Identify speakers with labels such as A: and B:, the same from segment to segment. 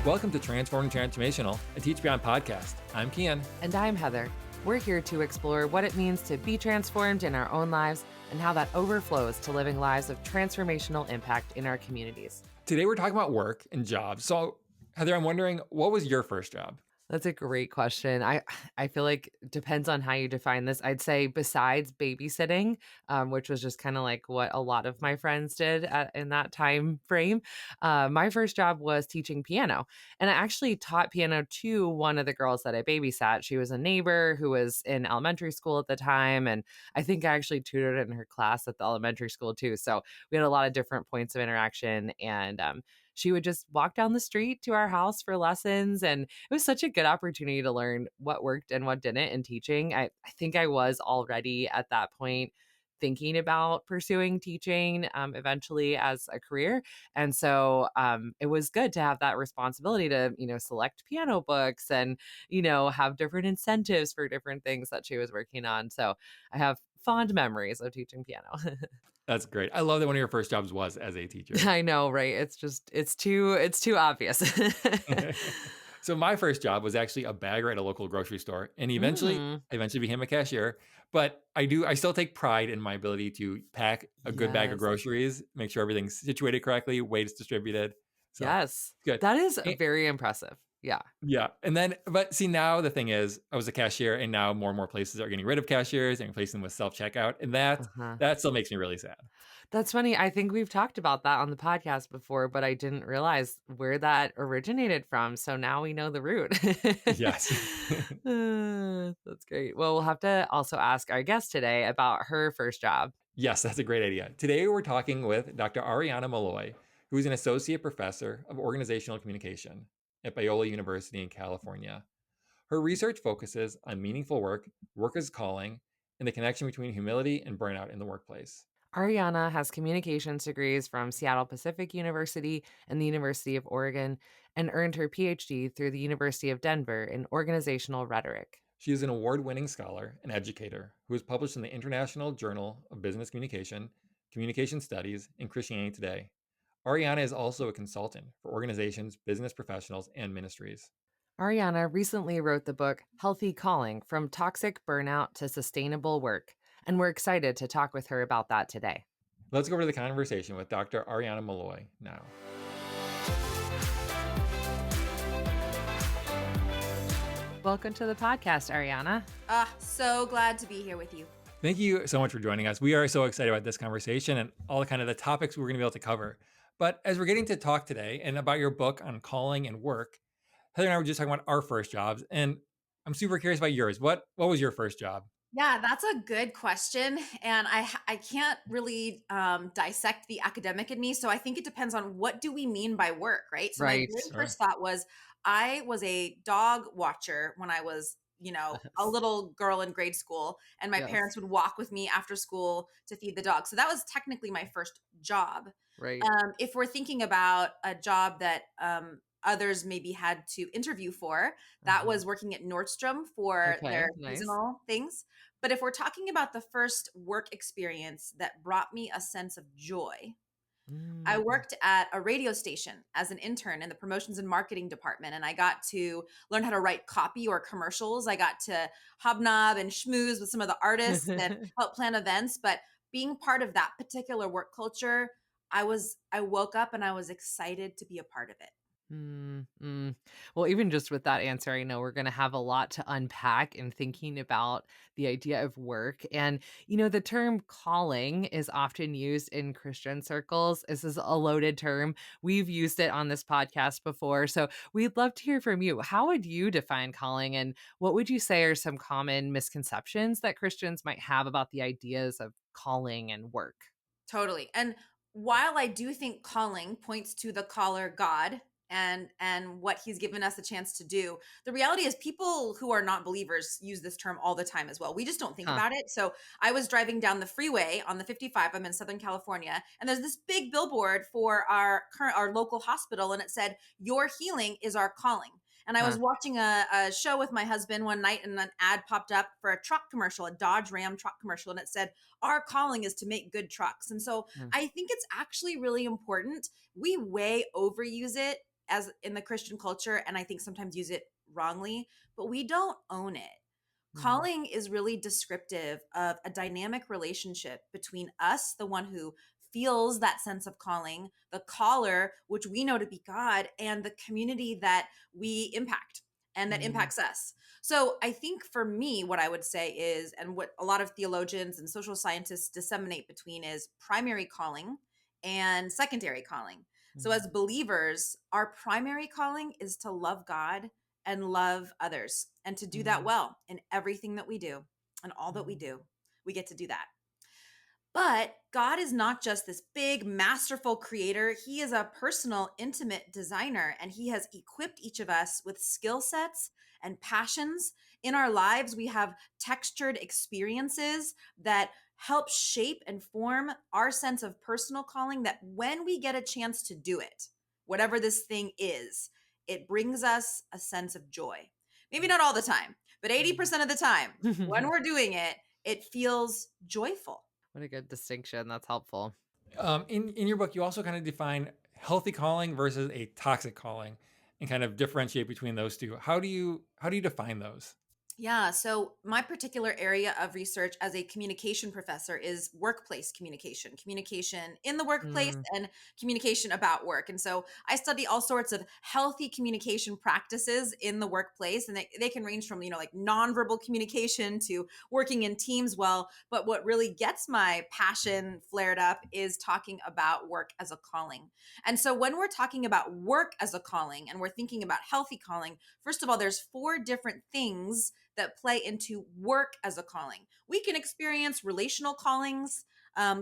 A: Welcome to Transforming Transformational, a Teach Beyond podcast. I'm Kian.
B: And I'm Heather. We're here to explore what it means to be transformed in our own lives and how that overflows to living lives of transformational impact in our communities.
A: Today we're talking about work and jobs. So, Heather, I'm wondering, what was your first job?
B: That's a great question. I feel like it depends on how you define this. I'd say besides babysitting, which was just kind of like what a lot of my friends did in that time frame. My first job was teaching piano, and I actually taught piano to one of the girls that I babysat. She was a neighbor who was in elementary school at the time, and I think I actually tutored in her class at the elementary school too. So we had a lot of different points of interaction, and she would just walk down the street to our house for lessons. And it was such a good opportunity to learn what worked and what didn't in teaching. I think I was already at that point thinking about pursuing teaching eventually as a career. And so it was good to have that responsibility to, select piano books and, have different incentives for different things that she was working on. So I have fond memories of teaching piano.
A: That's great. I love that one of your first jobs was as a teacher.
B: I know, right? It's too obvious.
A: So my first job was actually a bagger at a local grocery store, and
B: Mm,
A: eventually became a cashier. But I still take pride in my ability to pack a good bag of
B: yes.
A: groceries, make sure everything's situated correctly, weight is distributed. So
B: Yes.
A: good.
B: That is very impressive. Yeah.
A: Yeah. But see, now the thing is, I was a cashier, and now more and more places are getting rid of cashiers and replacing them with self checkout. And
B: Uh-huh.
A: that still makes me really sad.
B: That's funny. I think we've talked about that on the podcast before, but I didn't realize where that originated from. So now we know the root.
A: Yes.
B: That's great. Well, we'll have to also ask our guest today about her first job.
A: Yes, that's a great idea. Today, we're talking with Dr. Arianna Molloy, who is an associate professor of organizational communication at Biola University in California. Her research focuses on meaningful work, work as calling, and the connection between humility and burnout in the workplace.
B: Ariana has communications degrees from Seattle Pacific University and the University of Oregon and earned her PhD through the University of Denver in organizational rhetoric.
A: She is an award winning scholar and educator who is published in the International Journal of Business Communication, Communication Studies, and Christianity Today. Ariana is also a consultant for organizations, business professionals, and ministries.
B: Ariana recently wrote the book Healthy Calling From Toxic Burnout to Sustainable Work, and we're excited to talk with her about that today.
A: Let's go over to the conversation with Dr. Arianna Molloy now.
B: Welcome to the podcast, Ariana.
C: So glad to be here with you.
A: Thank you so much for joining us. We are so excited about this conversation and all the kind of the topics we're going to be able to cover. But as we're getting to talk today and about your book on calling and work, Heather and I were just talking about our first jobs, and I'm super curious about yours. What was your first job?
C: Yeah, that's a good question. And I can't really dissect the academic in me. So I think it depends on what do we mean by work, right? So my
B: Right.
C: very first thought was I was a dog watcher when I was, a little girl in grade school. And my
B: Yes.
C: parents would walk with me after school to feed the dog. So that was technically my first job.
B: Right.
C: If we're thinking about a job that others maybe had to interview for, that was working at Nordstrom for
B: Okay.
C: their
B: Nice.
C: seasonal things. But if we're talking about the first work experience that brought me a sense of joy, I
B: Mm.
C: worked at a radio station as an intern in the promotions and marketing department, and I got to learn how to write copy or commercials. I got to hobnob and schmooze with some of the artists and help plan events. But being part of that particular work culture, I woke up and I was excited to be a part of it.
B: Mm, mm. Well, even just with that answer, I know we're going to have a lot to unpack in thinking about the idea of work. And, the term calling is often used in Christian circles. This is a loaded term. We've used it on this podcast before. So we'd love to hear from you. How would you define calling? And what would you say are some common misconceptions that Christians might have about the ideas of calling and work?
C: Totally. And while I do think calling points to the caller God and what he's given us a chance to do, the reality is people who are not believers use this term all the time as well. We just don't think
B: Huh.
C: about it. So I was driving down the freeway on the 55. I'm in Southern California, and there's this big billboard for our local hospital, and it said, "Your healing is our calling." And I was
B: Huh.
C: watching a show with my husband one night, and an ad popped up for a truck commercial, a Dodge Ram truck commercial, and it said, "Our calling is to make good trucks." And so
B: Hmm.
C: I think it's actually really important. We way overuse it as in the Christian culture, and I think sometimes use it wrongly, but we don't own it.
B: Mm,
C: Calling is really descriptive of a dynamic relationship between us, the one who feels that sense of calling, the caller, which we know to be God, and the community that we impact and that
B: mm,
C: impacts us. So I think for me, what I would say is, and what a lot of theologians and social scientists disseminate between is primary calling and secondary calling. So
B: mm,
C: as believers, our primary calling is to love God and love others and to do that
B: mm,
C: well in everything that we do and all that we
B: mm,
C: do. We get to do that. But God is not just this big, masterful creator. He is a personal, intimate designer, and He has equipped each of us with skill sets and passions. In our lives, we have textured experiences that help shape and form our sense of personal calling. That when we get a chance to do it, whatever this thing is, it brings us a sense of joy. Maybe not all the time, but
B: mm.
C: 80% of the time, when we're doing it, it feels joyful.
B: What a good distinction. That's helpful.
A: In your book, you also kind of define healthy calling versus a toxic calling, and kind of differentiate between those two. How do you define those?
C: Yeah. So, my particular area of research as a communication professor is workplace communication, communication in the workplace
B: Mm,
C: and communication about work. And so, I study all sorts of healthy communication practices in the workplace. And they can range from, like nonverbal communication to working in teams well. But what really gets my passion flared up is talking about work as a calling. And so, when we're talking about work as a calling and we're thinking about healthy calling, first of all, there's four different things that play into work as a calling. We can experience relational callings,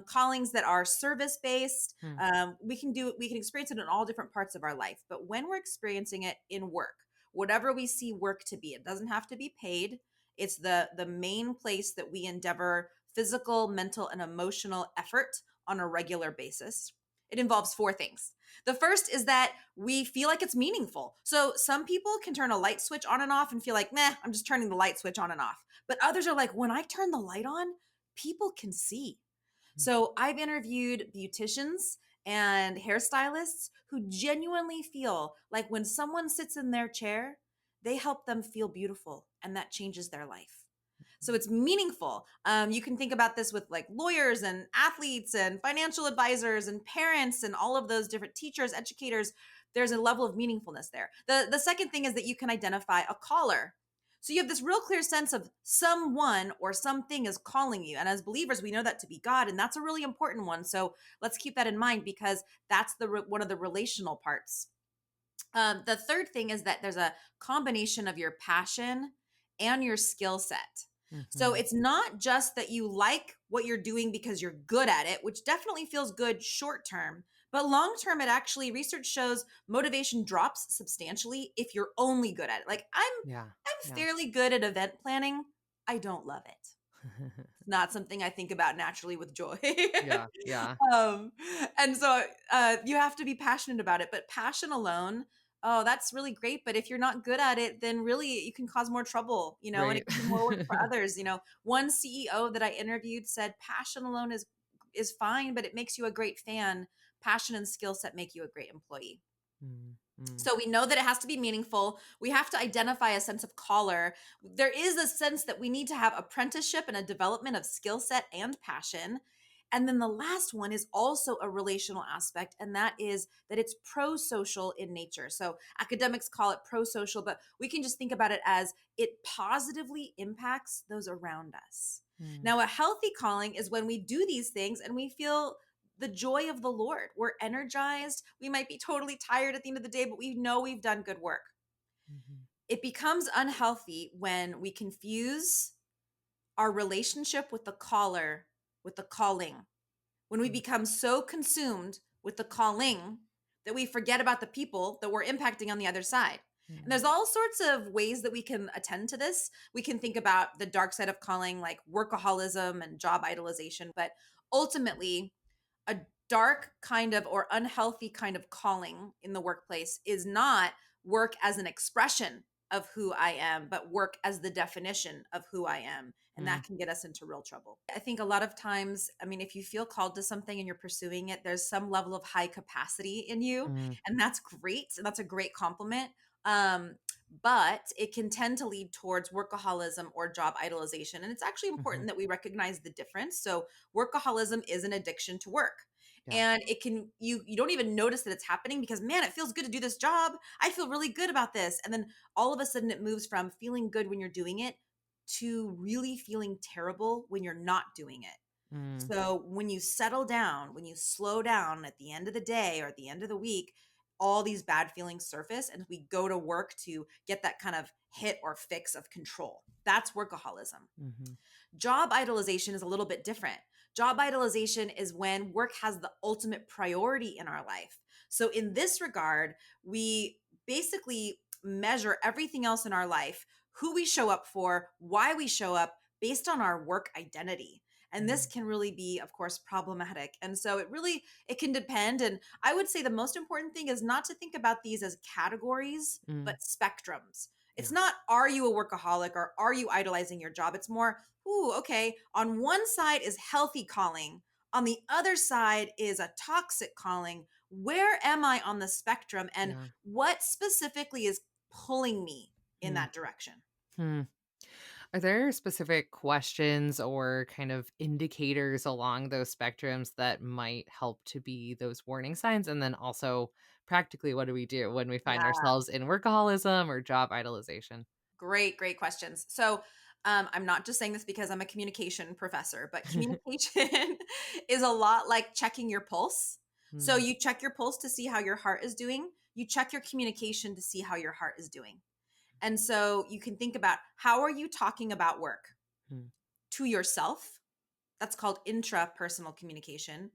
C: callings that are service based.
B: mm,
C: We can experience it in all different parts of our life. But when we're experiencing it in work, whatever we see work to be, it doesn't have to be paid. It's the main place that we endeavor physical, mental, and emotional effort on a regular basis. It involves four things. The first is that we feel like it's meaningful. So some people can turn a light switch on and off and feel like, nah, I'm just turning the light switch on and off. But others are like, when I turn the light on, people can see.
B: mm,
C: So I've interviewed beauticians and hairstylists who genuinely feel like when someone sits in their chair, they help them feel beautiful and that changes their life. So it's meaningful. You can think about this with like lawyers and athletes and financial advisors and parents and all of those different teachers, educators. There's a level of meaningfulness there. The second thing is that you can identify a caller. So you have this real clear sense of someone or something is calling you. And as believers, we know that to be God, and that's a really important one. So let's keep that in mind because that's one of the relational parts. The third thing is that there's a combination of your passion and your skill set. So
B: mhm.
C: it's not just that you like what you're doing because you're good at it, which definitely feels good short term, but long term it actually research shows motivation drops substantially if you're only good at it. Like
B: Yeah.
C: I'm
B: Yeah.
C: fairly good at event planning. I don't love it. It's not something I think about naturally with joy.
B: Yeah. Yeah.
C: um, and so you have to be passionate about it. But passion alone, oh, that's really great. But if you're not good at it, then really you can cause more trouble, and
B: Right.
C: it can be more work for others. One CEO that I interviewed said passion alone is fine, but it makes you a great fan. Passion and skill set make you a great employee.
B: Mm, mm,
C: So we know that it has to be meaningful. We have to identify a sense of caller. There is a sense that we need to have apprenticeship and a development of skill set and passion. And then the last one is also a relational aspect, and that is that it's pro social in nature. So academics call it pro social, but we can just think about it as it positively impacts those around us.
B: mm,
C: Now, a healthy calling is when we do these things and we feel the joy of the Lord. We're energized. We might be totally tired at the end of the day, but we know we've done good work.
B: mhm,
C: It becomes unhealthy when we confuse our relationship with the caller with the calling. When we
B: mm,
C: become so consumed with the calling that we forget about the people that we're impacting on the other side. And
B: mm,
C: there's all sorts of ways that we can attend to this. We can think about the dark side of calling, like workaholism and job idolization, but ultimately, a dark kind of or unhealthy kind of calling in the workplace is not work as an expression of who I am, but work as the definition of who I am. And
B: Mm,
C: that can get us into real trouble. I think a lot of times, I mean, if you feel called to something and you're pursuing it, there's some level of high capacity in you.
B: mm,
C: And that's great. And that's a great compliment. Um, but it can tend to lead towards workaholism or job idolization. And it's actually
B: mhm.
C: important that we recognize the difference. So, workaholism is an addiction to work.
B: Yeah.
C: And it can you don't even notice that it's happening because man, it feels good to do this job. I feel really good about this. And then all of a sudden it moves from feeling good when you're doing it to really feeling terrible when you're not doing it.
B: Mm,
C: So when you settle down, when you slow down at the end of the day or at the end of the week, all these bad feelings surface and we go to work to get that kind of hit or fix of control. That's workaholism.
B: mhm,
C: Job idolization is a little bit different. Job idolization is when work has the ultimate priority in our life. So, in this regard, we basically measure everything else in our life, who we show up for, why we show up based on our work identity. And this
B: mm,
C: can really be, of course, problematic. And so it can depend. And I would say the most important thing is not to think about these as categories,
B: mm.
C: but spectrums. It's
B: Yeah.
C: not, are you a workaholic or are you idolizing your job? It's more, ooh, okay, on one side is healthy calling, on the other side is a toxic calling. Where am I on the spectrum and
B: Yeah.
C: what specifically is pulling me in
B: Mm,
C: that direction?
B: hmm. Are there specific questions or kind of indicators along those spectrums that might help to be those warning signs? And then also, practically, what do we do when we find
C: Yeah,
B: ourselves in workaholism or job idolization?
C: great questions. So, I'm not just saying this because I'm a communication professor, but communication is a lot like checking your pulse. So,
B: Mm,
C: you check your pulse to see how your heart is doing, you check your communication to see how your heart is doing. And so you can think about how are you talking about work
B: mm,
C: to yourself? That's called intrapersonal communication,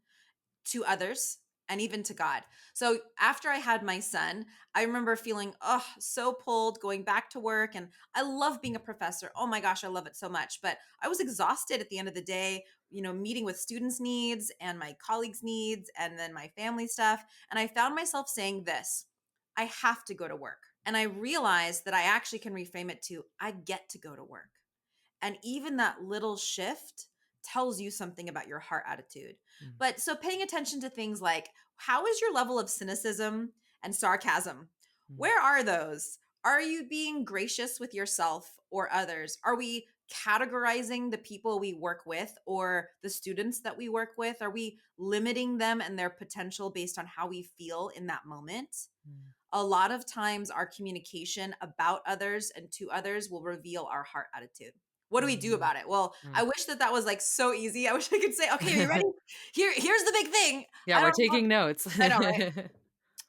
C: to others, and even to God. So after I had my son, I remember feeling so pulled going back to work, and I love being a professor. Oh my gosh, I love it so much, but I was exhausted at the end of the day, meeting with students' needs and my colleagues' needs and then my family stuff, and I found myself saying this, I have to go to work. And I realized that I actually can reframe it to I get to go to work. And even that little shift tells you something about your heart attitude.
B: mm,
C: But so paying attention to things like how is your level of cynicism and sarcasm?
B: mm,
C: Where are those? Are you being gracious with yourself or others? Are we categorizing the people we work with or the students that we work with? Are we limiting them and their potential based on how we feel in that moment?
B: mm,
C: A lot of times our communication about others and to others will reveal our heart attitude. What do we do
B: mhm,
C: about it? Well, I
B: mm.
C: wish that was like so easy. I wish I could say, okay, are you ready? Here's the big thing.
B: Yeah,
C: I
B: we're
C: don't have,
B: taking notes.
C: I know, right?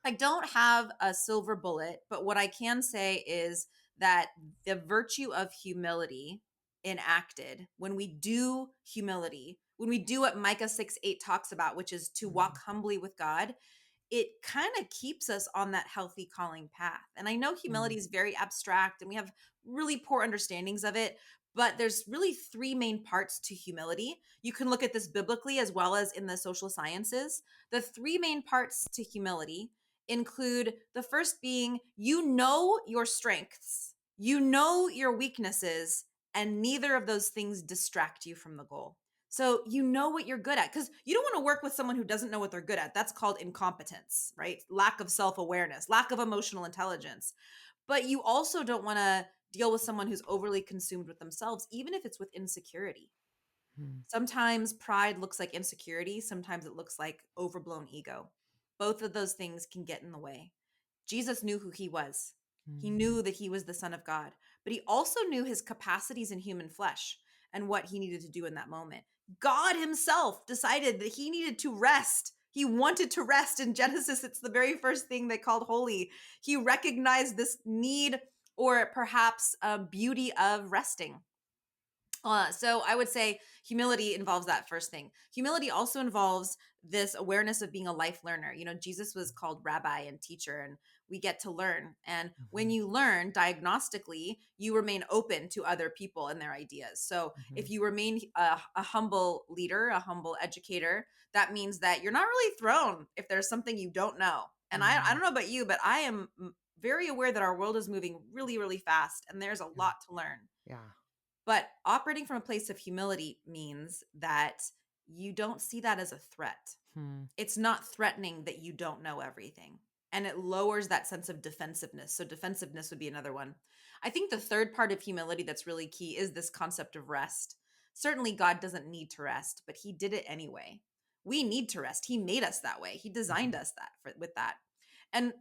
C: I don't have a silver bullet, but what I can say is that the virtue of humility enacted when we do humility, when we do what Micah 6:8 talks about, which is to walk
B: Mm,
C: humbly with God, it kind of keeps us on that healthy calling path. And I know humility
B: mm,
C: is very abstract and we have really poor understandings of it, but there's really three main parts to humility. You can look at this biblically as well as in the social sciences. The three main parts to humility include the first being you know your strengths, you know your weaknesses, and neither of those things distract you from the goal. So you know what you're good at because you don't want to work with someone who doesn't know what they're good at. That's called incompetence, right? Lack of self awareness, lack of emotional intelligence. But you also don't want to deal with someone who's overly consumed with themselves, even if it's with insecurity.
B: mm,
C: Sometimes pride looks like insecurity, sometimes it looks like overblown ego. Both of those things can get in the way. Jesus knew who he was. He
B: mm,
C: knew that he was the Son of God, but he also knew his capacities in human flesh and what he needed to do in that moment. God himself decided that he needed to rest. He wanted to rest in Genesis. It's the very first thing they called holy. He recognized this need or perhaps a beauty of resting. So I would say humility involves that first thing. Humility also involves this awareness of being a life learner. Jesus was called rabbi and teacher, and we get to learn. And when
B: mhm,
C: you learn diagnostically, you remain open to other people and their ideas. So
B: mhm,
C: if you remain a humble leader, a humble educator, that means that you're not really thrown if there's something you don't know. And I
B: mhm,
C: don't know about you, but I am very aware that our world is moving really, really fast and there's a
B: Yeah.
C: lot to learn.
B: Yeah.
C: But operating from a place of humility means that you don't see that as a threat.
B: Hmm.
C: It's not threatening that you don't know everything. And it lowers that sense of defensiveness. So, defensiveness would be another one. I think the third part of humility that's really key is this concept of rest. Certainly, God doesn't need to rest, but He did it anyway. We need to rest. He made us that way. He designed
B: Mhm.
C: us with that. And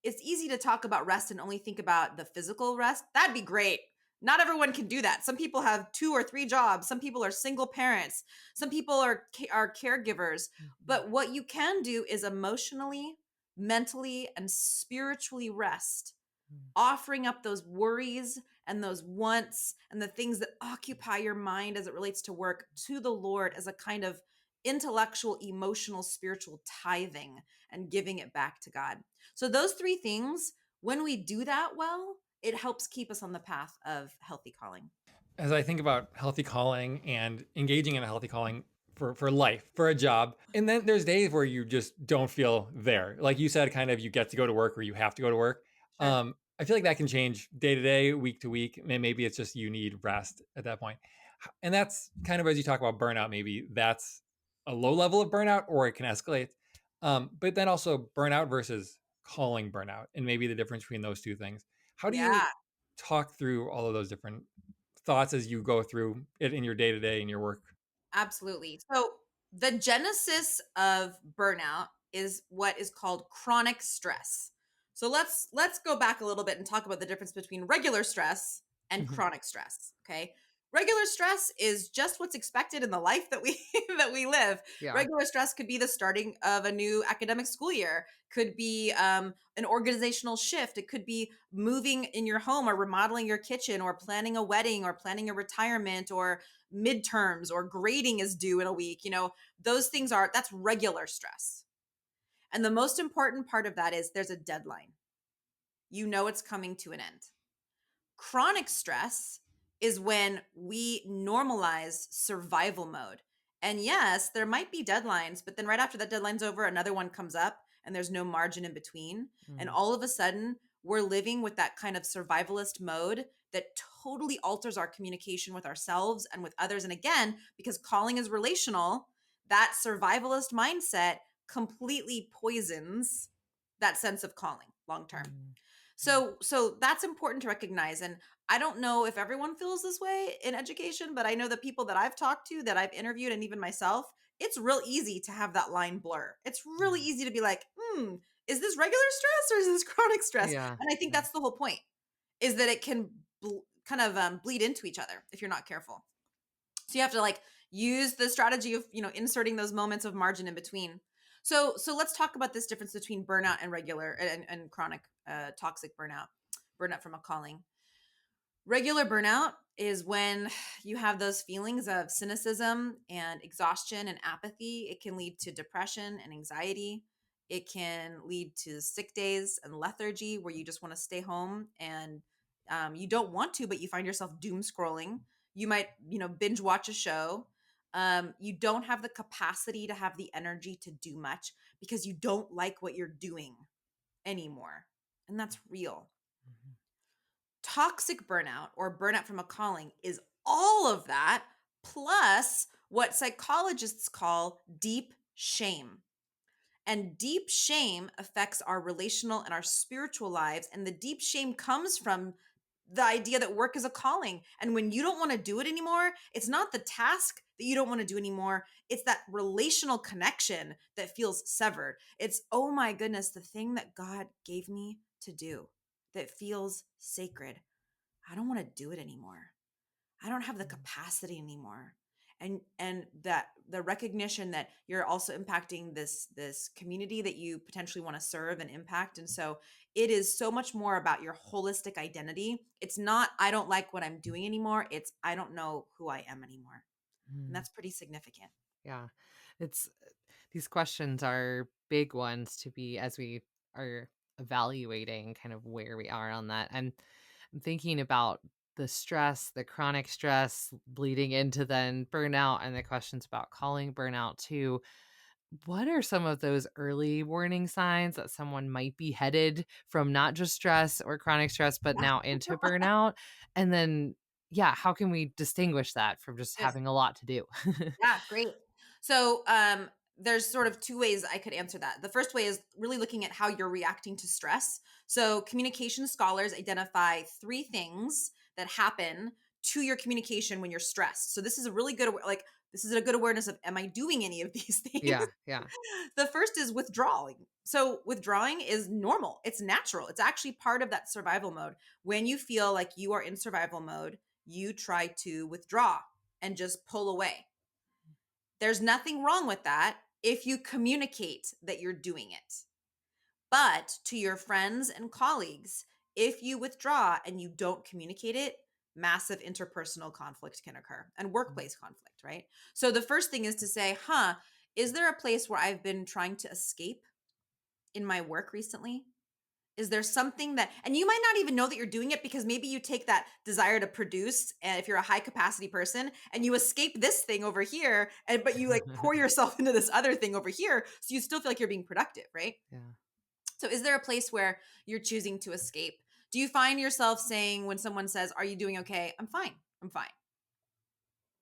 C: it's easy to talk about rest and only think about the physical rest. That'd be great. Not everyone can do that. Some people have 2 or 3 jobs. Some people are single parents. Some people are caregivers.
B: Mhm.
C: But what you can do is emotionally, mentally, and spiritually rest,
B: Mm.
C: offering up those worries and those wants and the things that occupy your mind as it relates to work to the Lord as a kind of intellectual, emotional, spiritual tithing and giving it back to God. So, those three things, when we do that well, it helps keep us on the path of healthy calling.
A: As I think about healthy calling and engaging in a healthy calling for life, for a job, and then there's days where you just don't feel there. Like you said, kind of you get to go to work or you have to go to work.
C: Sure.
A: I feel like that can change day to day, week to week. Maybe it's just you need rest at that point. And that's kind of as you talk about burnout, maybe that's a low level of burnout or it can escalate. But then also burnout versus calling burnout and maybe the difference between those two things. How do you
C: Yeah.
A: talk through all of those different thoughts as you go through it in your day to day in your work?
C: Absolutely. So the genesis of burnout is what is called chronic stress. So let's go back a little bit and talk about the difference between regular stress and
B: Mhm.
C: chronic stress, okay? Regular stress is just what's expected in the life that we that we live.
B: Yeah.
C: Regular stress could be the starting of a new academic school year, could be an organizational shift, it could be moving in your home or remodeling your kitchen or planning a wedding or planning a retirement or midterms or grading is due in a week. Those things that's regular stress. And the most important part of that is there's a deadline. It's coming to an end. Chronic stress is when we normalize survival mode. And yes, there might be deadlines, but then right after that deadline's over, another one comes up and there's no margin in between. And
B: Mm.
C: all of a sudden, we're living with that kind of survivalist mode that totally alters our communication with ourselves and with others. And again, because calling is relational, that survivalist mindset completely poisons that sense of calling long term.
B: Mm. Mm.
C: So that's important to recognize. And I don't know if everyone feels this way in education, but I know the people that I've talked to, that I've interviewed, and even myself, it's real easy to have that line blur. It's really
B: Yeah.
C: easy to be like, is this regular stress or is this chronic stress?
B: Yeah.
C: And I think
B: Yeah.
C: that's the whole point, is that it can kind of bleed into each other if you're not careful. So you have to like use the strategy of, inserting those moments of margin in between. So let's talk about this difference between burnout and regular and chronic toxic burnout from a calling. Regular burnout is when you have those feelings of cynicism and exhaustion and apathy. It can lead to depression and anxiety. It can lead to sick days and lethargy where you just want to stay home and you don't want to, but you find yourself doom scrolling. You might, binge watch a show. You don't have the capacity to have the energy to do much because you don't like what you're doing anymore. And that's real.
B: Mhm.
C: Toxic burnout or burnout from a calling is all of that plus what psychologists call deep shame. And deep shame affects our relational and our spiritual lives. And the deep shame comes from the idea that work is a calling. And when you don't want to do it anymore, it's not the task that you don't want to do anymore. It's that relational connection that feels severed. It's, oh my goodness, the thing that God gave me to do that feels sacred. I don't want to do it anymore. I don't have the
B: Mm.
C: capacity anymore. And that the recognition that you're also impacting this community that you potentially want to serve and impact. And so it is so much more about your holistic identity. It's not I don't like what I'm doing anymore. It's I don't know who I am anymore. And
B: Mm.
C: that's pretty significant.
B: Yeah. It's these questions are big ones to be as we are evaluating kind of where we are on that. I'm thinking about the stress, the chronic stress bleeding into then burnout and the questions about calling burnout too. what are some of those early warning signs that someone might be headed from not just stress or chronic stress, but now into burnout? And then, yeah, how can we distinguish that from just
C: Yes.
B: having a lot to do?
C: Yeah, great. So, there's sort of two ways I could answer that. The first way is really looking at how you're reacting to stress. So, communication scholars identify three things that happen to your communication when you're stressed. So, this is a really good, this is a good awareness of, am I doing any of these things?
B: Yeah, yeah.
C: The first is withdrawing. So, withdrawing is normal, it's natural, it's actually part of that survival mode. When you feel like you are in survival mode, you try to withdraw and just pull away. There's nothing wrong with that if you communicate that you're doing it. But to your friends and colleagues, if you withdraw and you don't communicate it, massive interpersonal conflict can occur and
B: Mm.
C: workplace conflict, right? So the first thing is to say, is there a place where I've been trying to escape in my work recently? Is there something that, and you might not even know that you're doing it because maybe you take that desire to produce, and if you're a high capacity person and you escape this thing over here, and but you like pour yourself into this other thing over here, so you still feel like you're being productive, right?
B: Yeah.
C: So is there a place where you're choosing to escape? Do you find yourself saying when someone says, "Are you doing okay?" "I'm fine. I'm fine."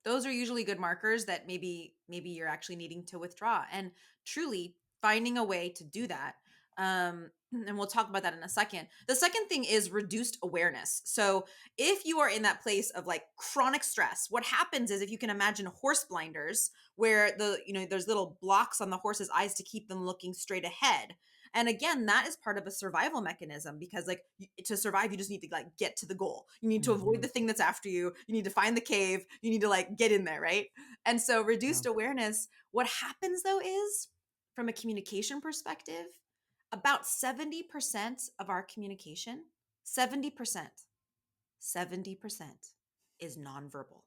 C: Those are usually good markers that maybe you're actually needing to withdraw, and truly finding a way to do that. And we'll talk about that in a second. The second thing is reduced awareness. So if you are in that place of like chronic stress, what happens is, if you can imagine horse blinders, where there's little blocks on the horse's eyes to keep them looking straight ahead. And again, that is part of a survival mechanism, because like to survive, you just need to like get to the goal. You need to avoid
B: Mhm.
C: the thing that's after you. You need to find the cave. You need to like get in there, right? And so
B: Yeah.
C: reduced awareness, what happens though is, from a communication perspective, about 70% of our communication, 70%, 70% is nonverbal.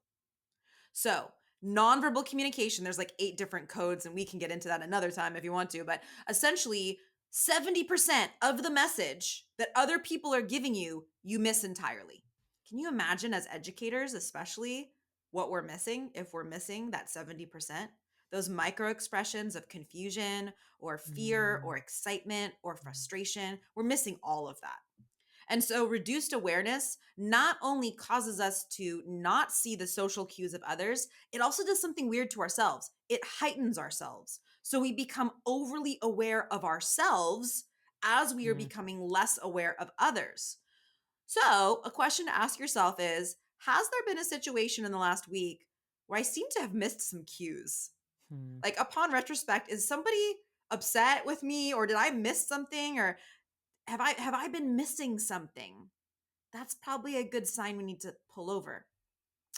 C: So, nonverbal communication, there's like 8 different codes, and we can get into that another time if you want to. But essentially, 70% of the message that other people are giving you, you miss entirely. Can you imagine, as educators, especially, what we're missing if we're missing that 70%? Those micro expressions of confusion or fear or
B: Mm.
C: excitement or
B: Mm.
C: frustration, we're missing all of that. And so reduced awareness not only causes us to not see the social cues of others, it also does something weird to ourselves. It heightens ourselves. So we become overly aware of ourselves as we are
B: Mm.
C: becoming less aware of others. So, a question to ask yourself is, has there been a situation in the last week where I seem to have missed some cues?
B: Mm.
C: Like, upon retrospect, is somebody upset with me, or did I miss something, or have I been missing something? That's probably a good sign we need to pull over.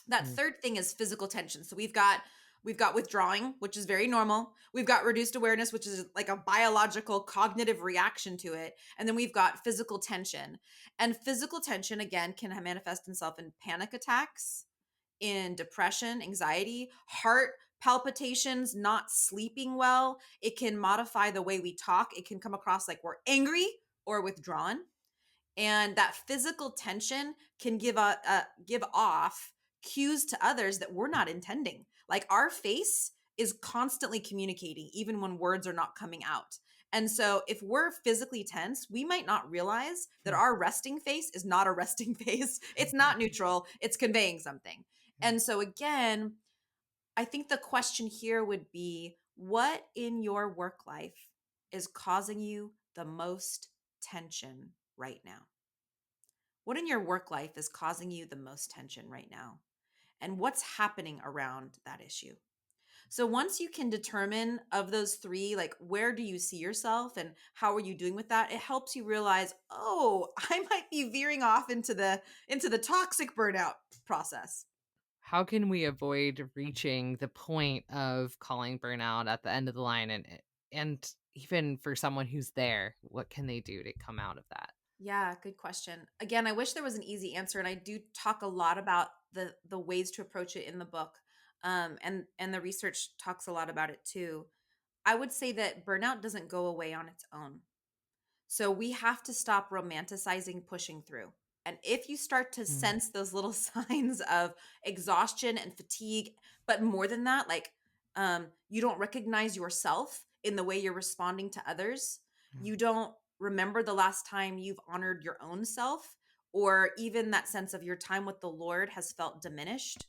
C: That
B: Mm.
C: third thing is physical tension. So we've got withdrawing, which is very normal. We've got reduced awareness, which is like a biological cognitive reaction to it. And then we've got physical tension. And physical tension, again, can manifest itself in panic attacks, in depression, anxiety, heart palpitations, not sleeping well. It can modify the way we talk. It can come across like we're angry or withdrawn. And that physical tension can give off cues to others that we're not intending. Like, our face is constantly communicating even when words are not coming out. And so if we're physically tense, we might not realize that
B: Mm.
C: our resting face is not a resting face. It's not neutral, it's conveying something.
B: Yeah.
C: And so again, I think the question here would be, what in your work life is causing you the most tension right now? What in your work life is causing you the most tension right now? And what's happening around that issue? So once you can determine, of those three, like, where do you see yourself and how are you doing with that, it helps you realize, oh, I might be veering off into the toxic burnout process.
B: How can we avoid reaching the point of calling burnout at the end of the line, and even for someone who's there, what can they do to come out of that?
C: Yeah, good question. Again, I wish there was an easy answer, and I do talk a lot about the ways to approach it in the book. And the research talks a lot about it too. I would say that burnout doesn't go away on its own. So we have to stop romanticizing pushing through. And if you start to
B: Mm.
C: sense those little signs of exhaustion and fatigue, but more than that, like, you don't recognize yourself in the way you're responding to others.
B: Yeah.
C: You don't remember the last time you've honored your own self, or even that sense of your time with the Lord has felt diminished.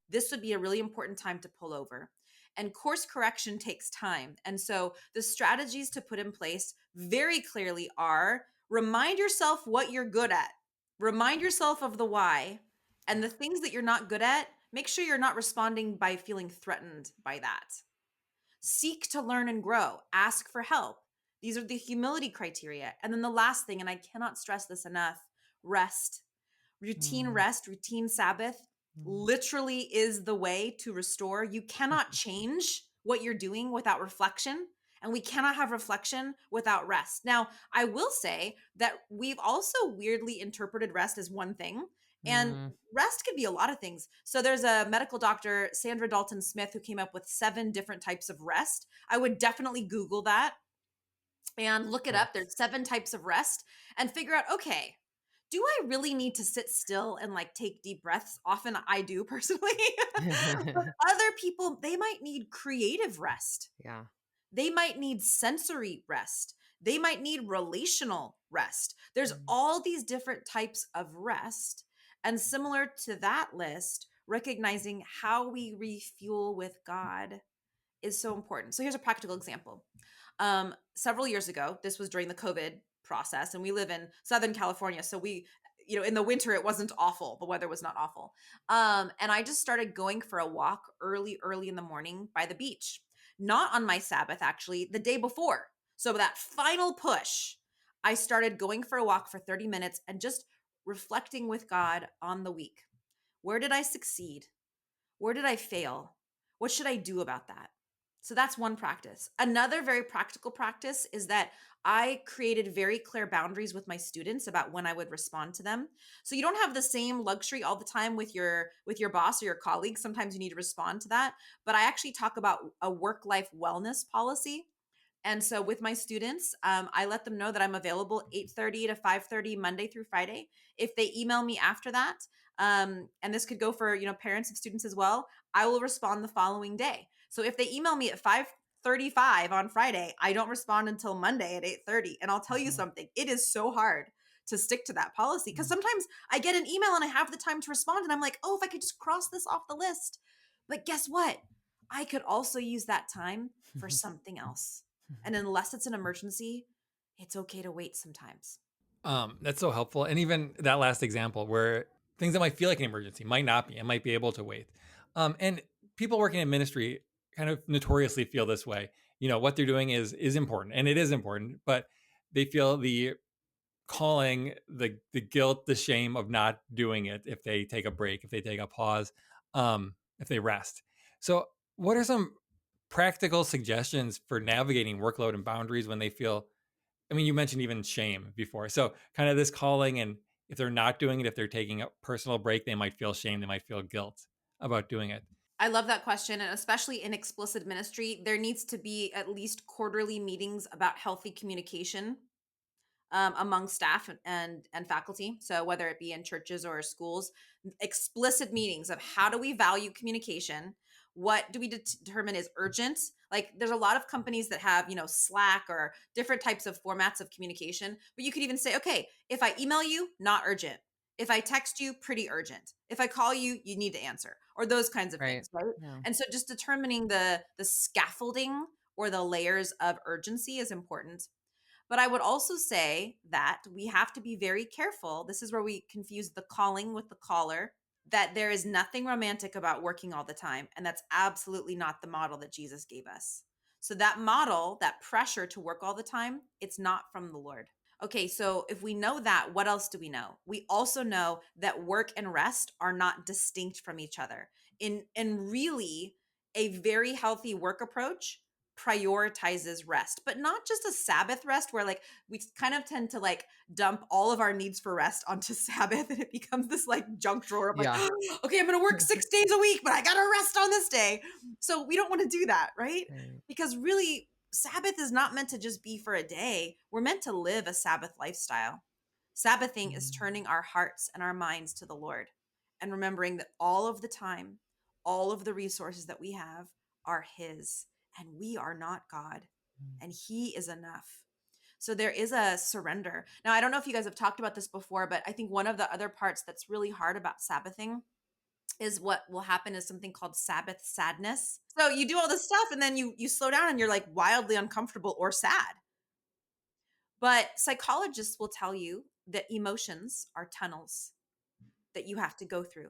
C: This would be a really important time to pull over. And course correction takes time. And so the strategies to put in place very clearly are: remind yourself what you're good at, remind yourself of the why, and the things that you're not good at, make sure you're not responding by feeling threatened by that. Seek to learn and grow, ask for help. These are the humility criteria. And then the last thing, and I cannot stress this enough: rest. Routine
B: Mm,
C: rest, routine Sabbath
B: mm.
C: literally is the way to restore. You cannot change what you're doing without reflection, and we cannot have reflection without rest. Now, I will say that we've also weirdly interpreted rest as one thing, and
B: Mm.
C: rest could be a lot of things. So there's a medical doctor, Sandra Dalton Smith, who came up with 7 different types of rest. I would definitely Google that and look it up.
B: Yes.
C: There's 7 types of rest, and figure out, okay, do I really need to sit still and like take deep breaths? Often I do personally. But other people, they might need creative rest.
B: Yeah.
C: They might need sensory rest. They might need relational rest. There's
B: Mm.
C: all these different types of rest. And similar to that list, recognizing how we refuel with God is so important. So here's a practical example. Several years ago, this was during the COVID process, and we live in Southern California. So in the winter, it wasn't awful. The weather was not awful. And I just started going for a walk early in the morning by the beach, not on my Sabbath, actually, the day before. So that final push, I started going for a walk for 30 minutes and just reflecting with God on the week. Where did I succeed? Where did I fail? What should I do about that? So that's one practice. Another very practical practice is that I created very clear boundaries with my students about when I would respond to them. So you don't have the same luxury all the time with your boss or your colleagues. Sometimes you need to respond to that, but I actually talk about a work-life wellness policy. And so with my students, I let them know that I'm available 8:30 to 5:30 Monday through Friday. If they email me after that, and this could go for parents of students as well, I will respond the following day. So if they email me at 5:35 on Friday, I don't respond until Monday at 8:30. And I'll tell you
B: Mhm.
C: something, it is so hard to stick to that policy, because
B: Mm.
C: sometimes I get an email and I have the time to respond and I'm like, oh, if I could just cross this off the list. But guess what? I could also use that time for something else. And unless it's an emergency, it's okay to wait sometimes.
A: That's so helpful. And even that last example where things that might feel like an emergency might not be and might be able to wait. And people working in ministry kind of notoriously feel this way. What they're doing is important, and it is important, but they feel the calling, the guilt, the shame of not doing it if they take a break, if they take a pause, if they rest. So what are some practical suggestions for navigating workload and boundaries when they feel, I mean, you mentioned even shame before. So kind of this calling, and if they're not doing it, if they're taking a personal break, they might feel shame, they might feel guilt about doing it.
C: I love that question. And especially in explicit ministry, there needs to be at least quarterly meetings about healthy communication among staff and faculty. So whether it be in churches or schools, explicit meetings of how do we value communication? What do we determine is urgent? Like there's a lot of companies that have, Slack or different types of formats of communication, but you could even say, okay, if I email you, not urgent. If I text you, pretty urgent. If I call you, you need to answer, or those kinds of
B: Right.
C: things, right?
B: Yeah.
C: And so just determining the scaffolding or the layers of urgency is important. But I would also say that we have to be very careful. This is where we confuse the calling with the caller, that there is nothing romantic about working all the time. And that's absolutely not the model that Jesus gave us. So, that model, that pressure to work all the time, it's not from the Lord. Okay, so if we know that, what else do we know? We also know that work and rest are not distinct from each other. In really, a very healthy work approach prioritizes rest, but not just a Sabbath rest where like we kind of tend to like dump all of our needs for rest onto Sabbath, and it becomes this like junk drawer of like,
B: Yeah.
C: okay, I'm going to work 6 days a week, but I got to rest on this day. So we don't want to do that, right?
B: Right.
C: Because really, Sabbath is not meant to just be for a day. We're meant to live a Sabbath lifestyle. Sabbathing is
B: Mm.
C: turning our hearts and our minds to the Lord and remembering that all of the time, all of the resources that we have are His, and we are not God. and he is enough. So there is a surrender. Now, I don't know if you guys have talked about this before, but I think one of the other parts that's really hard about Sabbathing is what will happen is something called Sabbath sadness. So you do all this stuff and then you slow down and you're like wildly uncomfortable or sad. But psychologists will tell you that emotions are tunnels that you have to go through.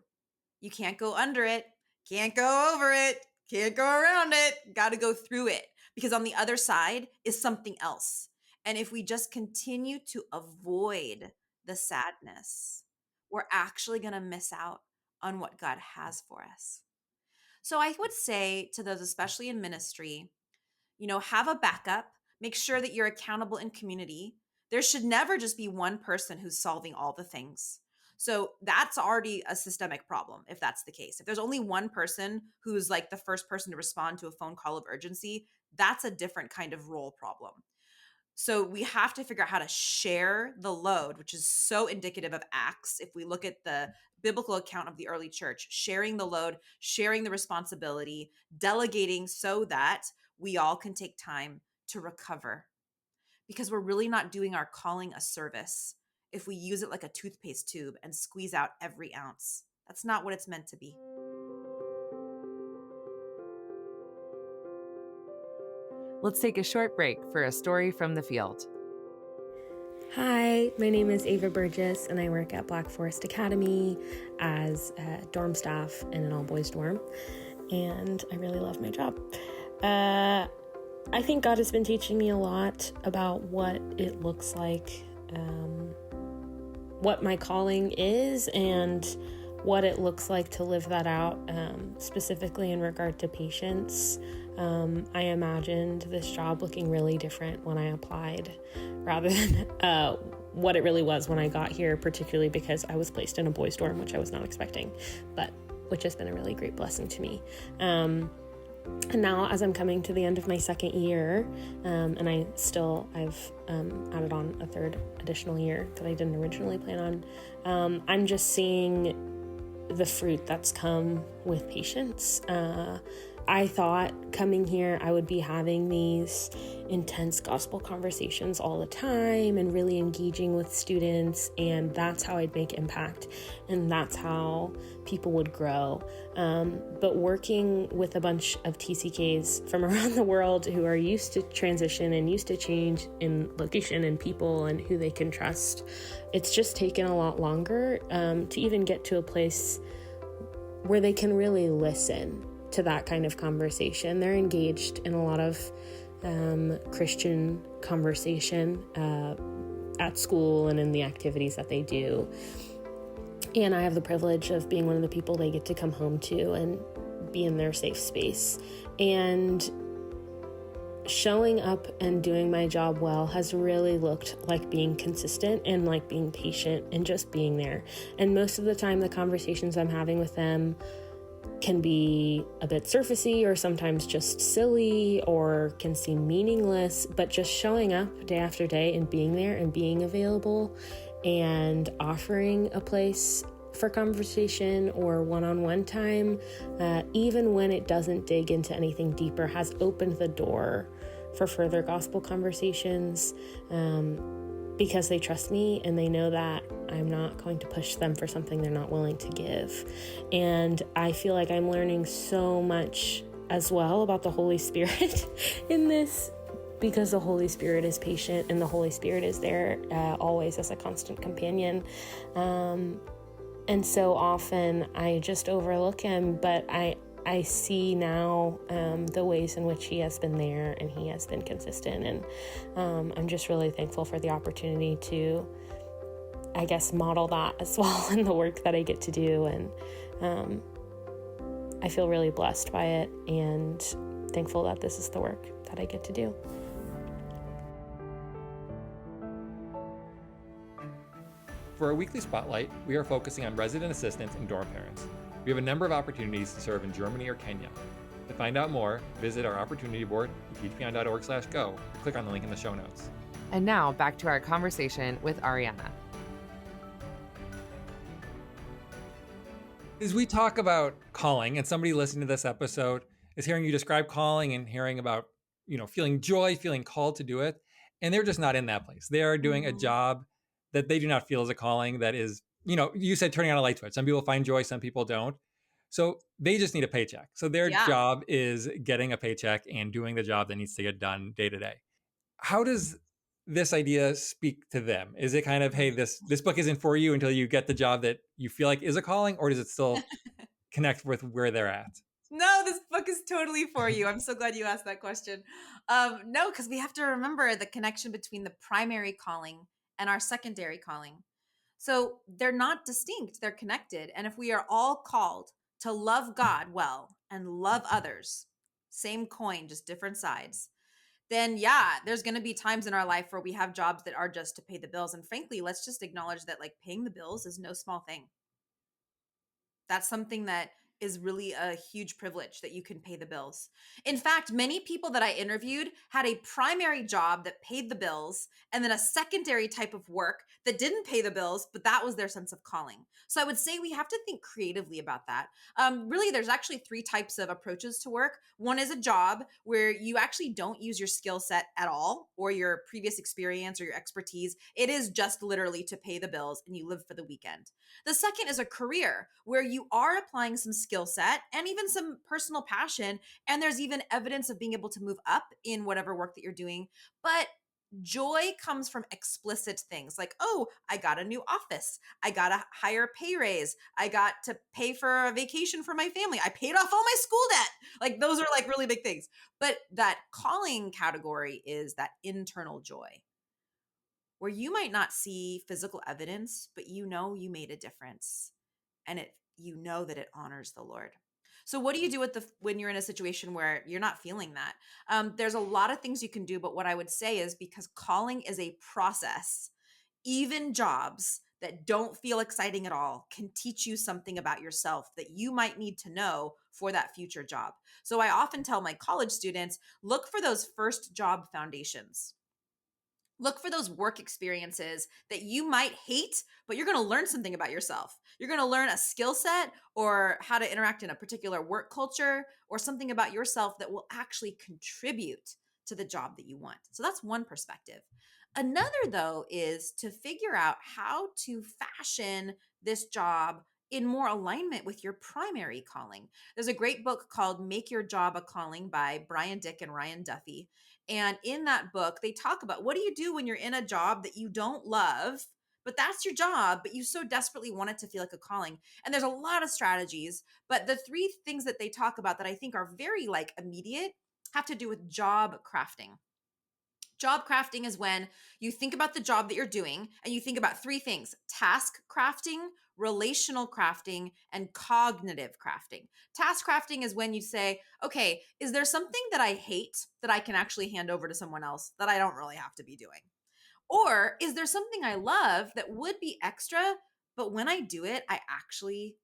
C: You can't go under it, can't go over it, can't go around it, got to go through it because on the other side is something else. And if we just continue to avoid the sadness, we're actually going to miss out on what God has for us. So I would say to those, especially in ministry, have a backup, make sure that you're accountable in community. There should never just be one person who's solving all the things. So that's already a systemic problem if that's the case. If there's only one person who's like the first person to respond to a phone call of urgency, that's a different kind of role problem. So we have to figure out how to share the load, which is so indicative of Acts. If we look at the biblical account of the early church, sharing the load, sharing the responsibility, delegating so that we all can take time to recover. Because we're really not doing our calling a service if we use it like a toothpaste tube and squeeze out every ounce. That's not what it's meant to be.
B: Let's take a short break for a story from the field.
D: Hi, my name is Ava Burgess, and I work at Black Forest Academy as dorm staff in an all-boys dorm, and I really love my job. I think God has been teaching me a lot about what it looks like, what my calling is, and what it looks like to live that out, specifically in regard to patience. I imagined this job looking really different when I applied rather than what it really was when I got here, particularly because I was placed in a boys' dorm, which I was not expecting, but which has been a really great blessing to me. And now as I'm coming to the end of my second year, and I've added on a third additional year that I didn't originally plan on, I'm just seeing the fruit that's come with patience. I thought coming here I would be having these intense gospel conversations all the time and really engaging with students, and that's how I'd make impact and that's how people would grow. But working with a bunch of TCKs from around the world who are used to transition and used to change in location and people and who they can trust, it's just taken a lot longer to even get to a place where they can really listen to that kind of conversation. They're engaged in a lot of Christian conversation at school and in the activities that they do. And I have the privilege of being one of the people they get to come home to and be in their safe space. And showing up and doing my job well has really looked like being consistent and like being patient and just being there. And most of the time, the conversations I'm having with them can be a bit surfacey or sometimes just silly or can seem meaningless, but just showing up day after day and being there and being available and offering a place for conversation or one-on-one time, even when it doesn't dig into anything deeper, has opened the door for further gospel conversations, because they trust me and they know that I'm not going to push them for something they're not willing to give. And I feel like I'm learning so much as well about the Holy Spirit in this, because the Holy Spirit is patient and the Holy Spirit is there always as a constant companion. And so often I just overlook him, but I see now the ways in which he has been there and he has been consistent. And I'm just really thankful for the opportunity to, I guess, model that as well in the work that I get to do. And I feel really blessed by it and thankful that this is the work that I get to do.
A: For our weekly spotlight, we are focusing on resident assistants and dorm parents. We have a number of opportunities to serve in Germany or Kenya. To find out more, visit our opportunity board at teachbeyond.org/go or click on the link in the show notes.
B: And now back to our conversation with Arianna.
A: As we talk about calling, and somebody listening to this episode is hearing you describe calling and hearing about, feeling joy, feeling called to do it, and they're just not in that place. They are doing a
C: Mhm.
A: job that they do not feel as a calling. That is, you said turning on a light switch. Some people find joy, some people don't. So they just need a paycheck. So their
C: Yeah.
A: job is getting a paycheck and doing the job that needs to get done day to day. How does this idea speak to them? Is it kind of, hey, this book isn't for you until you get the job that you feel like is a calling, or does it still connect with where they're at?
C: No, this book is totally for you. I'm so glad you asked that question. No, because we have to remember the connection between the primary calling and our secondary calling. So they're not distinct, they're connected. And if we are all called to love God well and love others, same coin, just different sides, then yeah, there's going to be times in our life where we have jobs that are just to pay the bills. And frankly, let's just acknowledge that like paying the bills is no small thing. That's something that is really a huge privilege that you can pay the bills. In fact, many people that I interviewed had a primary job that paid the bills and then a secondary type of work that didn't pay the bills, but that was their sense of calling. So I would say we have to think creatively about that. Really, there's actually three types of approaches to work. One is a job where you actually don't use your skill set at all or your previous experience or your expertise. It is just literally to pay the bills and you live for the weekend. The second is a career where you are applying some skill set and even some personal passion. And there's even evidence of being able to move up in whatever work that you're doing. But joy comes from explicit things like, oh, I got a new office. I got a higher pay raise. I got to pay for a vacation for my family. I paid off all my school debt. Like those are like really big things. But that calling category is that internal joy where you might not see physical evidence, but you know you made a difference and you know that it honors the Lord. So what do you do with when you're in a situation where you're not feeling that? There's a lot of things you can do, but what I would say is because calling is a process, even jobs that don't feel exciting at all can teach you something about yourself that you might need to know for that future job. So I often tell my college students, look for those first job foundations. Look for those work experiences that you might hate, but you're going to learn something about yourself. You're going to learn a skill set or how to interact in a particular work culture or something about yourself that will actually contribute to the job that you want. So that's one perspective. Another, though, is to figure out how to fashion this job in more alignment with your primary calling. There's a great book called Make Your Job a Calling by Brian Dick and Ryan Duffy. And in that book, they talk about what do you do when you're in a job that you don't love, but that's your job, but you so desperately want it to feel like a calling. And there's a lot of strategies, but the three things that they talk about that I think are very like immediate have to do with job crafting. Job crafting is when you think about the job that you're doing and you think about three things: task crafting, relational crafting, and cognitive crafting. Task crafting is when you say, okay, is there something that I hate that I can actually hand over to someone else that I don't really have to be doing? Or is there something I love that would be extra, but when I do it, I actually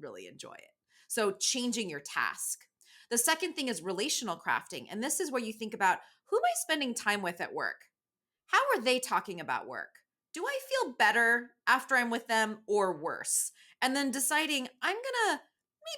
C: really enjoy it. So changing your task. The second thing is relational crafting. And this is where you think about, who am I spending time with at work? How are they talking about work? Do I feel better after I'm with them or worse? And then deciding I'm going to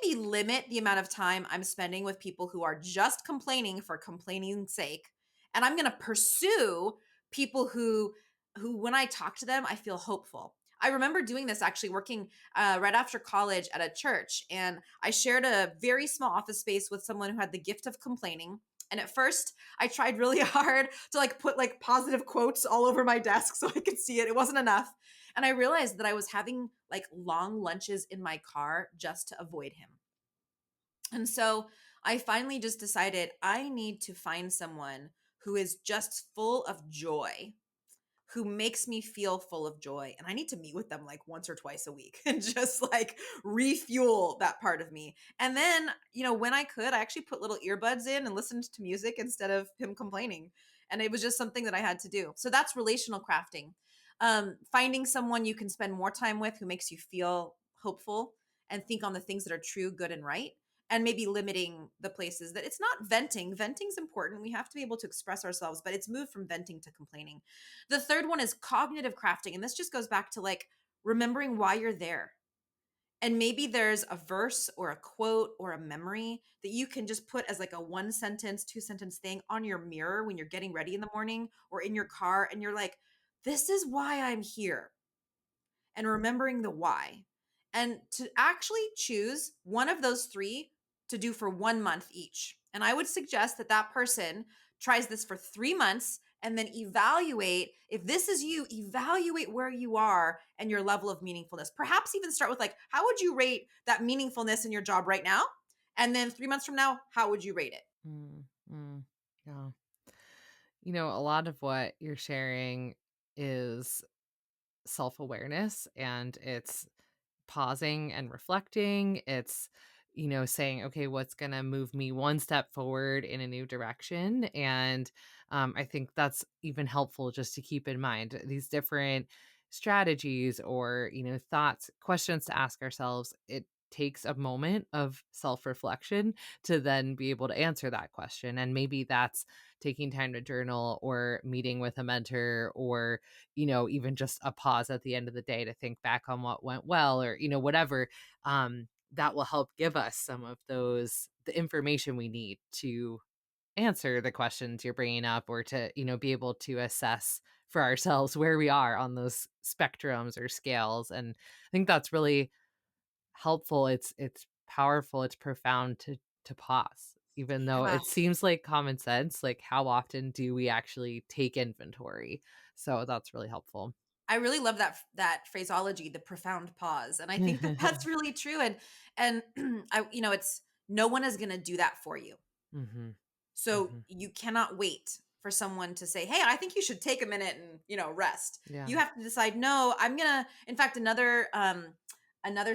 C: maybe limit the amount of time I'm spending with people who are just complaining for complaining's sake. And I'm going to pursue people who when I talk to them, I feel hopeful. I remember doing this actually working right after college at a church. And I shared a very small office space with someone who had the gift of complaining. And at first, I tried really hard to like put like positive quotes all over my desk so I could see it. It wasn't enough. And I realized that I was having like long lunches in my car just to avoid him. And so I finally just decided I need to find someone who is just full of joy, who makes me feel full of joy. And I need to meet with them like once or twice a week and just like refuel that part of me. And then, when I could, I actually put little earbuds in and listened to music instead of him complaining. And it was just something that I had to do. So that's relational crafting. Finding someone you can spend more time with who makes you feel hopeful and think on the things that are true, good, and right. And maybe limiting the places that it's not venting. Venting's important. We have to be able to express ourselves, but it's moved from venting to complaining. The third one is cognitive crafting. And this just goes back to like remembering why you're there. And maybe there's a verse or a quote or a memory that you can just put as like a 1 sentence, 2 sentence thing on your mirror when you're getting ready in the morning or in your car. And you're like, this is why I'm here. And remembering the why. And to actually choose one of those three to do for 1 month each. And I would suggest that that person tries this for 3 months and then evaluate if this is you, evaluate where you are and your level of meaningfulness. Perhaps even start with like, how would you rate that meaningfulness in your job right now? And then 3 months from now, how would you rate it?
B: Mm, mm, yeah. A lot of what you're sharing is self-awareness, and it's pausing and reflecting. It's, saying, okay, what's going to move me one step forward in a new direction? And I think that's even helpful just to keep in mind these different strategies or, thoughts, questions to ask ourselves. It takes a moment of self reflection to then be able to answer that question. And maybe that's taking time to journal or meeting with a mentor or even just a pause at the end of the day to think back on what went well or, whatever, that will help give us some of the information we need to answer the questions you're bringing up or to, be able to assess for ourselves where we are on those spectrums or scales. And I think that's really helpful. It's powerful. It's profound to pause. Even though
C: Yeah.
B: it seems like common sense, like how often do we actually take inventory? So that's really helpful.
C: I really love that phraseology, the profound pause. And I think that that's really true. And it's no one is going to do that for you.
B: Mhm.
C: So
B: Mhm.
C: you cannot wait for someone to say, "Hey, I think you should take a minute and, rest."
B: Yeah.
C: You have to decide, "No, I'm going to." In fact, another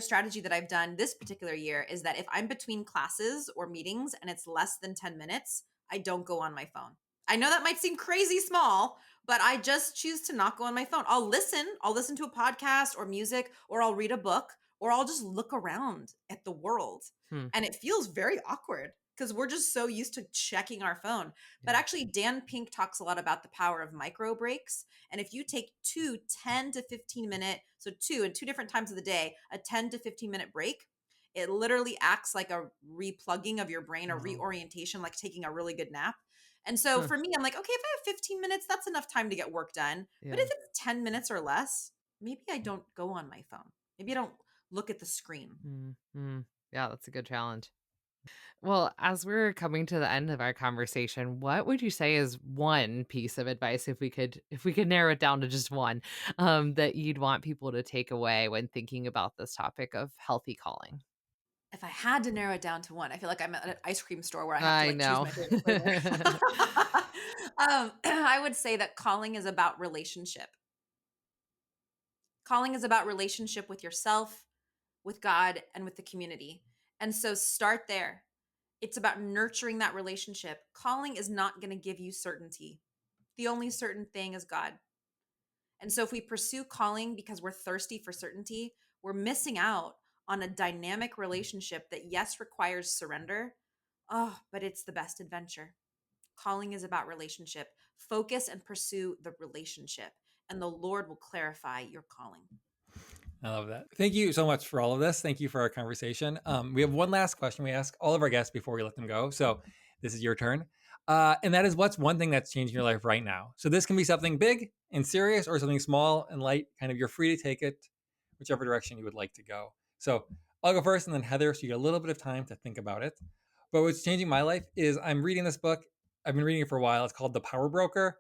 C: strategy that I've done this particular year is that if I'm between classes or meetings and it's less than 10 minutes, I don't go on my phone. I know that might seem crazy small, but I just choose to not go on my phone. I'll listen to a podcast or music, or I'll read a book, or I'll just look around at the world.
B: Hmm.
C: And it feels very awkward because we're just so used to checking our phone. But
B: Yeah.
C: actually, Dan Pink talks a lot about the power of micro breaks. And if you take 10 to 15 minute, so two in 2 different times of the day, a 10 to 15-minute break, it literally acts like a replugging of your brain, a
B: Wow.
C: reorientation, like taking a really good nap. And so
B: Huh.
C: for me, I'm like, okay, if I have 15 minutes, that's enough time to get work done. But
B: Yeah.
C: if it's 10 minutes or less, maybe I don't go on my phone. Maybe I don't look at the screen.
B: Mm, mm. Yeah, that's a good challenge. Well, as we're coming to the end of our conversation, what would you say is one piece of advice if we could narrow it down to just one, that you'd want people to take away when thinking about this topic of healthy calling?
C: If I had to narrow it down to one, I feel like I'm at an ice cream store where I have to
B: I
C: like choose
B: know.
C: my favorite flavor. I would say that calling is about relationship. Calling is about relationship with yourself, with God, and with the community. And so start there. It's about nurturing that relationship. Calling is not going to give you certainty. The only certain thing is God. And so if we pursue calling because we're thirsty for certainty, we're missing out on a dynamic relationship that, yes, requires surrender. Oh, but it's the best adventure. Calling is about relationship. Focus and pursue the relationship, and the Lord will clarify your calling.
A: I love that. Thank you so much for all of this. Thank you for our conversation. We have one last question we ask all of our guests before we let them go. So this is your turn. And that is, what's one thing that's changing your life right now? So this can be something big and serious or something small and light. Kind of, you're free to take it whichever direction you would like to go. So I'll go first and then Heather, so you get a little bit of time to think about it. But what's changing my life is I'm reading this book. I've been reading it for a while. It's called The Power Broker.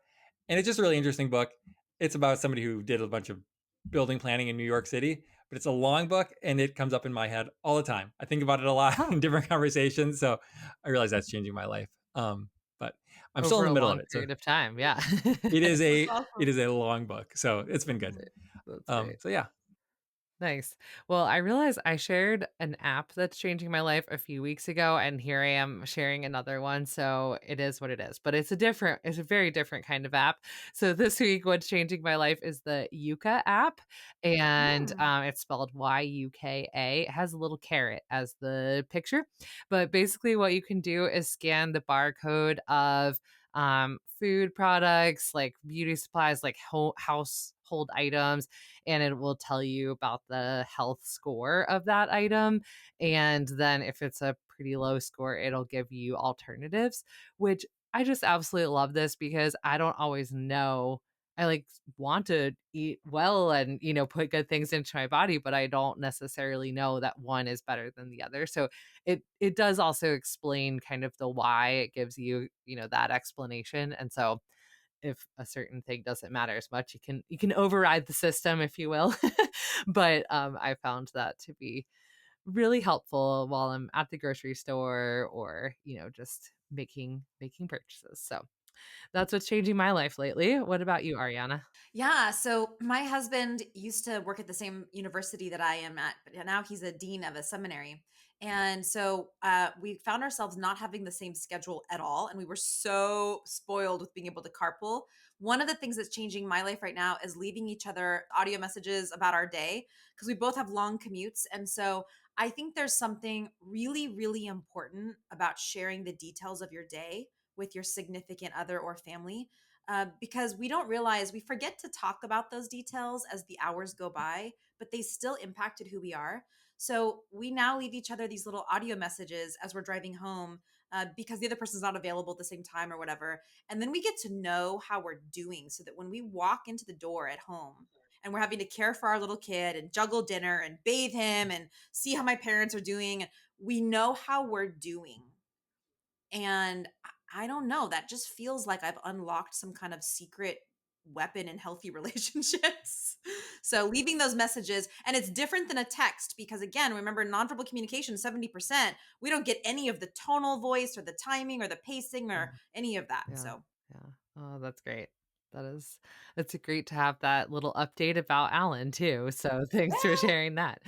A: And it's just a really interesting book. It's about somebody who did a bunch of building planning in New York City, but it's a long book and it comes up in my head all the time. I think about it a lot
B: Huh.
A: in different conversations. So I realize that's changing my life. But I'm still in
B: Over
A: the
B: a
A: middle of
B: long
A: it. So
B: period of time. Yeah.
A: it is
C: That's
A: a it
C: awesome.
A: is a long book. So it's been
B: That's
A: good.
B: great. That's great.
A: So yeah.
B: Nice. Well, I realized I shared an app that's changing my life a few weeks ago, and here I am sharing another one. So it is what it is, but it's a very different kind of app. So this week, what's changing my life is the Yuka app, and
C: Mm.
B: it's spelled Yuka. It has a little carrot as the picture, but basically, what you can do is scan the barcode of food products, like beauty supplies, like household items, and it will tell you about the health score of that item. And then if it's a pretty low score, it'll give you alternatives, which I just absolutely love this because I don't always know. I like want to eat well and, put good things into my body, but I don't necessarily know that one is better than the other. So it does also explain kind of the why. It gives you, that explanation. And so if a certain thing doesn't matter as much, you can override the system, if you will. But I found that to be really helpful while I'm at the grocery store or, just making purchases. So that's what's changing my life lately. What about you, Ariana?
C: Yeah. So my husband used to work at the same university that I am at, but now he's a dean of a seminary. And so we found ourselves not having the same schedule at all. And we were so spoiled with being able to carpool. One of the things that's changing my life right now is leaving each other audio messages about our day because we both have long commutes. And so I think there's something really, really important about sharing the details of your day with your significant other or family, because we don't realize, we forget to talk about those details as the hours go by, but they still impacted who we are. So we now leave each other these little audio messages as we're driving home, because the other person's not available at the same time or whatever. And then we get to know how we're doing so that when we walk into the door at home and we're having to care for our little kid and juggle dinner and bathe him and see how my parents are doing, we know how we're doing. And I don't know, that just feels like I've unlocked some kind of secret weapon in healthy relationships. So leaving those messages, and it's different than a text because, again, remember, nonverbal communication, 70%, we don't get any of the tonal voice or the timing or the pacing or any of that.
B: Yeah.
C: So
B: Yeah. Oh, that's great. It's great to have that little update about Alan too. So thanks for sharing that.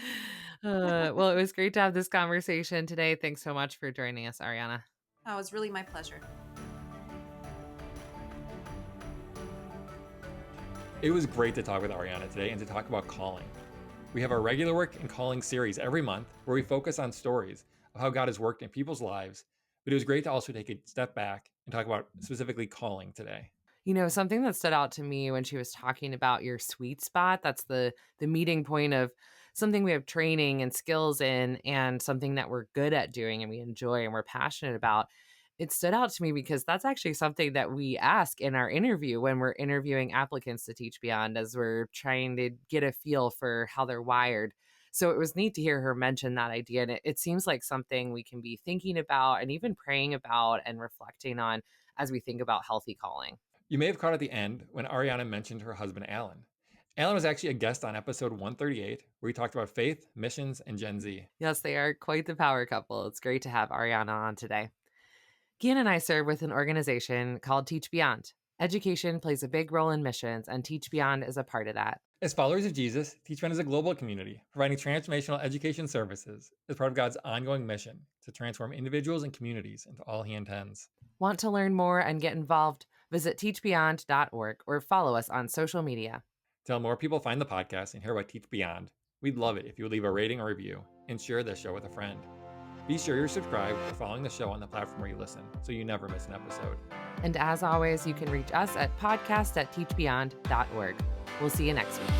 B: Well, it was great to have this conversation today. Thanks so much for joining us, Ariana.
C: that was really my pleasure.
A: It was great to talk with Ariana today and to talk about calling. We have our regular work and calling series every month where we focus on stories of how God has worked in people's lives, but it was great to also take a step back and talk about specifically calling today.
B: Something that stood out to me when she was talking about your sweet spot, that's the meeting point of something we have training and skills in and something that we're good at doing and we enjoy and we're passionate about. It stood out to me because that's actually something that we ask in our interview when we're interviewing applicants to Teach Beyond as we're trying to get a feel for how they're wired. So it was neat to hear her mention that idea. And it seems like something we can be thinking about and even praying about and reflecting on as we think about healthy calling.
A: You may have caught at the end when Ariana mentioned her husband, Alan. Alan was actually a guest on episode 138, where he talked about faith, missions, and Gen Z.
B: Yes, they are quite the power couple. It's great to have Ariana on today. Gian and I serve with an organization called Teach Beyond. Education plays a big role in missions, and Teach Beyond is a part of that.
A: As followers of Jesus, Teach Beyond is a global community providing transformational education services as part of God's ongoing mission to transform individuals and communities into all He intends.
B: Want to learn more and get involved? Visit teachbeyond.org or follow us on social media.
A: To help more people find the podcast and hear about Teach Beyond, we'd love it if you would leave a rating or review and share this show with a friend. Be sure you're subscribed or following the show on the platform where you listen so you never miss an episode.
B: And as always, you can reach us at podcast@teachbeyond.org. We'll see you next week.